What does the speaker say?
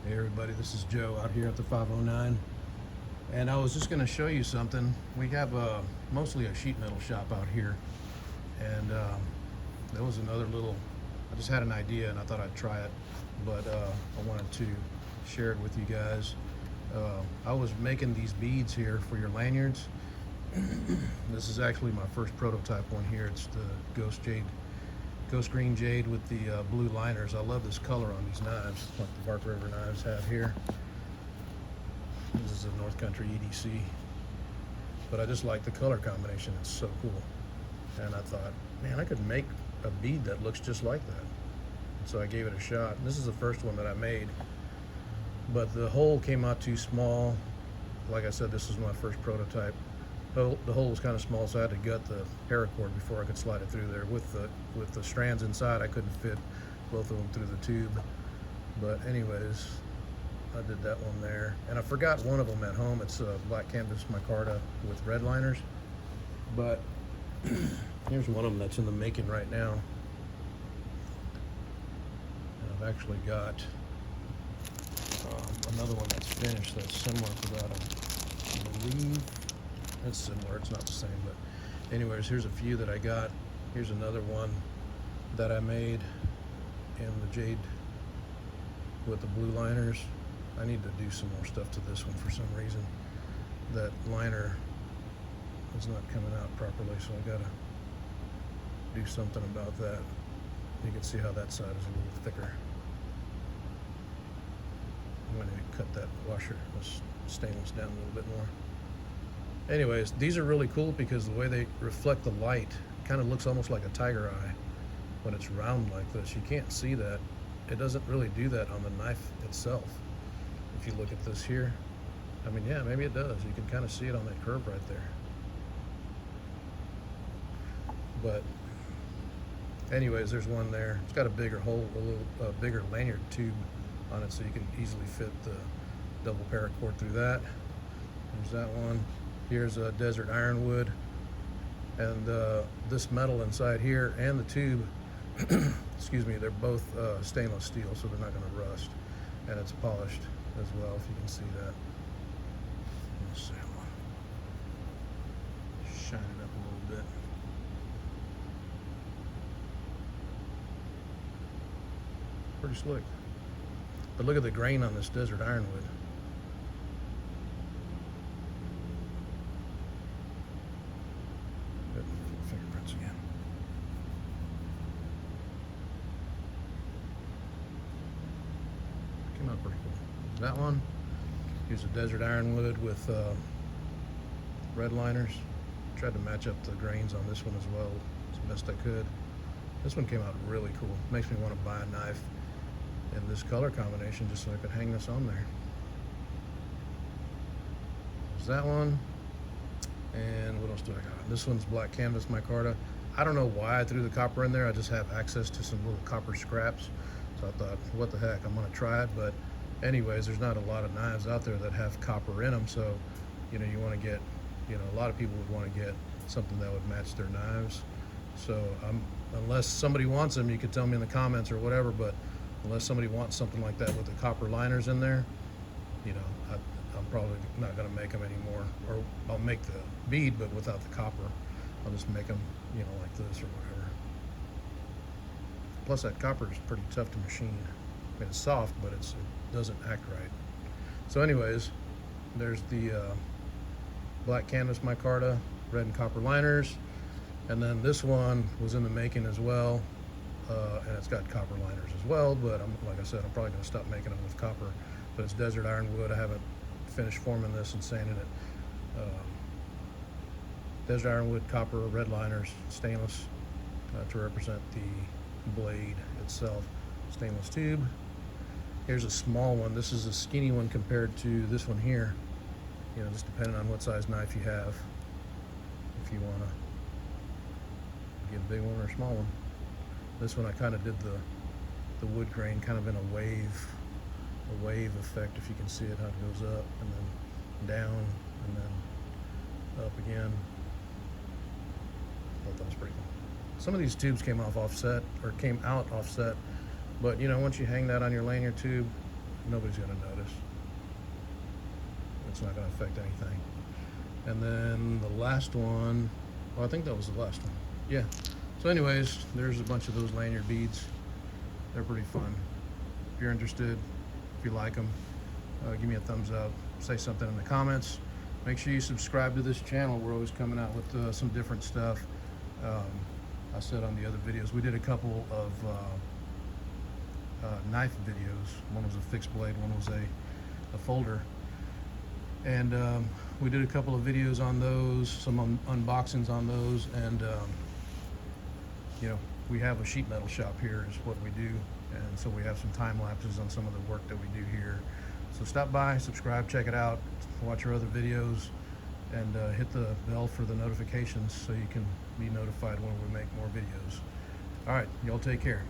Hey everybody, this is Joe out here at the 509, and I was just going to show you something. We have mostly a sheet metal shop out here, and there was another little, I just had an idea and I thought I'd try it, but I wanted to share it with you guys. I was making these beads here for your lanyards. This is actually my first prototype one here. It's the Ghost Green Jade with the blue liners. I love this color on these knives, like the Bark River knives have here. This is a North Country EDC, but I just like the color combination. It's so cool. And I thought, man, I could make a bead that looks just like that. So I gave it a shot. And this is the first one that I made, but the hole came out too small. Like I said, this is my first prototype. The hole was kind of small, so I had to gut the paracord before I could slide it through there. With the strands inside, I couldn't fit both of them through the tube. But anyways, I did that one there. And I forgot one of them at home. It's a black canvas micarta with red liners. But here's one of them that's in the making right now. And I've actually got another one that's finished that's similar to that, I believe. It's similar, it's not the same, but anyways, here's a few that I got. Here's another one that I made in the jade with the blue liners. I need to do some more stuff to this one for some reason. That liner is not coming out properly, so I gotta do something about that. You can see how that side is a little thicker. I'm going to cut that washer, this stainless, down a little bit more. Anyways, these are really cool because the way they reflect the light kind of looks almost like a tiger eye when it's round like this. You can't see that. It doesn't really do that on the knife itself. If you look at this here, I mean, yeah, maybe it does. You can kind of see it on that curve right there. But anyways, there's one there. It's got a bigger hole, a little bigger lanyard tube on it, so you can easily fit the double paracord through that. There's that one. Here's a desert ironwood, and this metal inside here and the tube, excuse me, they're both stainless steel, so they're not going to rust, and it's polished as well, if you can see that. Let's see, I'm gonna shine it up a little bit. Pretty slick, but look at the grain on this desert ironwood. Fingerprints again. Came out pretty cool. That one, here's a desert ironwood with red liners. Tried to match up the grains on this one as well as best I could. This one came out really cool. Makes me want to buy a knife in this color combination just so I could hang this on there. There's that one. And what else do I got? This one's black canvas micarta. I don't know why I threw the copper in there. I just have access to some little copper scraps. So I thought, what the heck, I'm gonna try it. But anyways, there's not a lot of knives out there that have copper in them. So, you know, you wanna get, you know, a lot of people would wanna get something that would match their knives. So unless somebody wants them, you could tell me in the comments or whatever, but unless somebody wants something like that with the copper liners in there, you know, I'm probably not going to make them anymore, or I'll make the bead but without the copper. I'll just make them, you know, like this or whatever. Plus that copper is pretty tough to machine. I mean, it's soft, but it doesn't act right. So anyways, there's the black canvas micarta, red and copper liners, and then this one was in the making as well, and it's got copper liners as well, but like I said, I'm probably going to stop making them with copper. But it's desert ironwood. I haven't finished forming this and sanding it. Desert ironwood, copper, red liners, stainless to represent the blade itself. Stainless tube. Here's a small one. This is a skinny one compared to this one here. You know, just depending on what size knife you have. If you want to get a big one or a small one. This one I kind of did the wood grain kind of in a wave effect, if you can see it, how it goes up and then down and then up again. I thought that was pretty cool. Some of these tubes came out offset, but you know, once you hang that on your lanyard tube, nobody's going to notice. It's not going to affect anything. And then the last one, well, I think that was the last one. Yeah. So anyways, there's a bunch of those lanyard beads. They're pretty fun. If you're interested, if you like them, give me a thumbs up, say something in the comments. Make sure you subscribe to this channel. We're always coming out with some different stuff. I said on the other videos, we did a couple of knife videos. One was a fixed blade, one was a folder. And we did a couple of videos on those, some unboxings on those, and you know, we have a sheet metal shop here is what we do, and so we have some time lapses on some of the work that we do here. So stop by, subscribe, check it out, watch our other videos, and hit the bell for the notifications so you can be notified when we make more videos. All right, y'all take care.